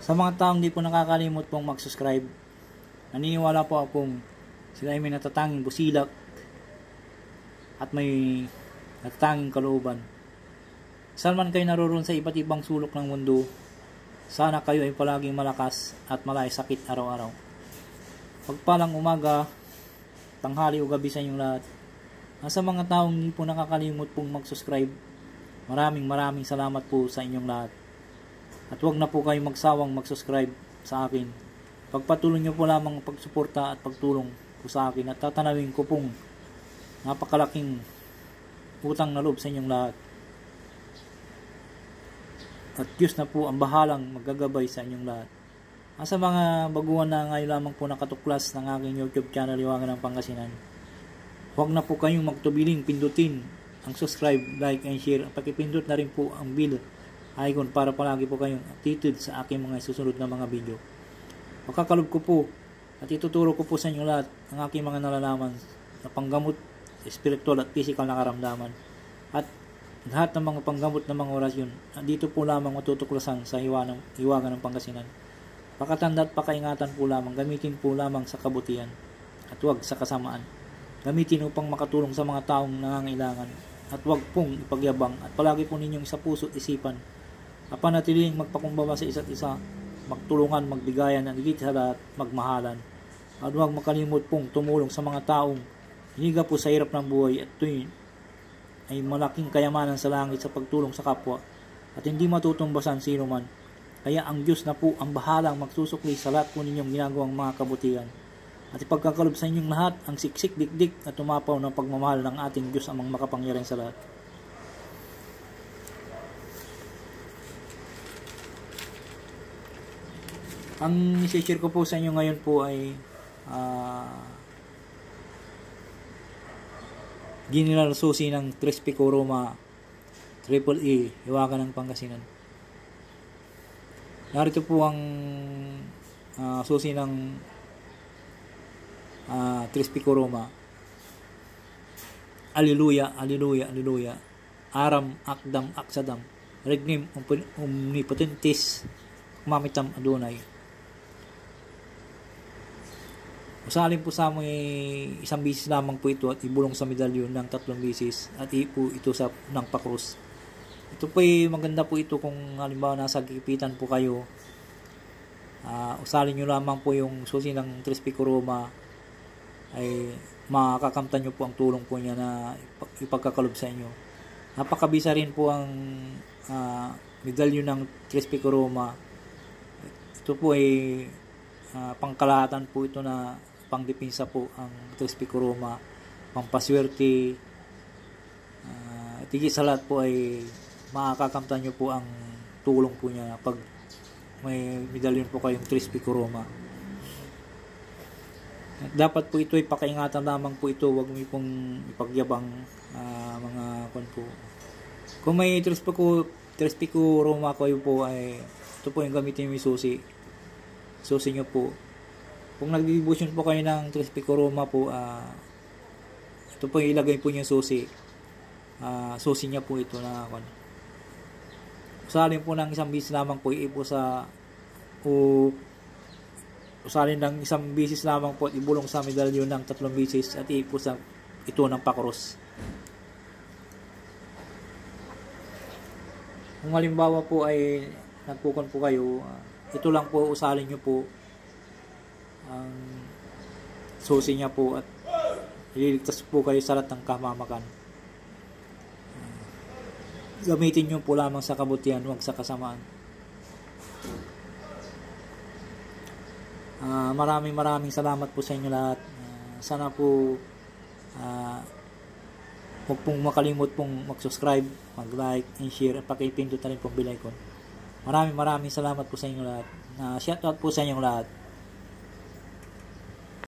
Sa mga taong di po nakakalimot pong mag-subscribe, naniniwala po akong sila ay may natatanging busilak at may natatanging kalooban. Saan man kayo naroon sa iba't ibang sulok ng mundo, sana kayo ay palaging malakas at malay sakit araw-araw. Pagpalang umaga, tanghali o gabi sa inyong lahat. Sa mga taong hindi po nakakalimot pong mag-subscribe, maraming salamat po sa inyong lahat. At huwag na po kayong magsawang mag-subscribe sa akin. Pagpatuloy nyo po lamang pagsuporta at pagtulong po sa akin at tatanawin ko pong napakalaking utang na loob sa inyong lahat. At Diyos na po ang bahalang maggagabay sa inyong lahat. Sa mga baguhan na ngayon lamang po nakatuklas ng aking YouTube channel, Liwangan ng Pangasinan, huwag na po kayong magtubiling pindutin ang subscribe, like, and share. Pakipindot na rin po ang bell icon para palagi po kayong updated sa aking mga susunod na mga video. Makakalob ko po at ituturo ko po sa inyo lahat ang aking mga nalalaman na panggamot, spiritual at physical na karamdaman. At lahat ng mga panggamot na mga orasyon, dito po lamang matutuklasan sa Hiwagan ng Pangasinan. Pakatanda at pakaingatan po lamang, gamitin po lamang sa kabutihan at huwag sa kasamaan. Gamitin upang makatulong sa mga taong nangangailangan at huwag pong ipagyabang at palagi po ninyong sa puso at isipan. Panatiling magpakumbaba sa isa't isa, magtulungan, magbigayan, at higit sa lahat, magmahalan. At huwag makalimot pong tumulong sa mga taong hiniga po sa hirap ng buhay at ito ay malaking kayamanan sa langit sa pagtulong sa kapwa at hindi matutumbasan sino man. Kaya ang Diyos na po ang bahalang magsusukli sa lahat po ninyong ginagawang mga kabutihan. At ipagkakalob sa inyong lahat ang siksik, dikdik at tumapaw ng pagmamahal ng ating Diyos amang makapangyarihan sa lahat. Ang isi-share ko po sa inyo ngayon po ay General Susi ng Tres Pico Roma Triple E, Hiwagan ng Pangasinan. Narito po ang susi ng Tres Pico Roma. Alleluia, alleluia, alleluia. Aram, akdam, aksadam. Regnim, omnipotentis, mamitam, Adonai. Usalin po sa amin isang bisis lamang po ito at ibulong sa medalyon ng 3 bisis at ipo ito sa ng pakrus. Ito po ay maganda po ito kung halimbawa nasa gipitan po kayo. Usalin nyo lamang po yung susi ng Tres Pico Roma ay makakamtan nyo po ang tulong po niya na ipagkakalob sa inyo. Napakabisa rin po ang medalyon ng Tres Pico Roma. Ito po ay pangkalahatan po ito na pangdipinsa po ang Tres Pico Roma, pampaswerte. Tigit sa lahat po ay makakakamtan nyo po ang tulong po niya pag may medalyon po kayong Tres Pico Roma. Dapat po ito ay pakaingatan lamang po ito, huwag mo pong ipagyabang mga kon po. Kung may Tres Pico Roma kayo po ay ito po yung gamitin yung susi nyo po. Kung nag-devotion po kayo ng Tres Pico Roma po, ito po yung ilagay po niya susi niya po ito na usalin po ng isang bisis lamang po ipo sa usalin ng isang bisis lamang po at ibulong sa medalyon ng 3 bisis at ipo sa ito ng pakros. Kung halimbawa po ay nagpukon po kayo, ito lang po usalin nyo po ang susi niya po at ililigtas po kayo sa lahat ng kamamakan. Gamitin nyo po lamang sa kabutihan, huwag sa kasamaan. Maraming salamat po sa inyo lahat. Sana po huwag pong makalimot pong mag-subscribe, mag-like, and share at pakipindot na rin pong bell icon. Maraming salamat po sa inyo lahat. Shout out po sa inyong lahat.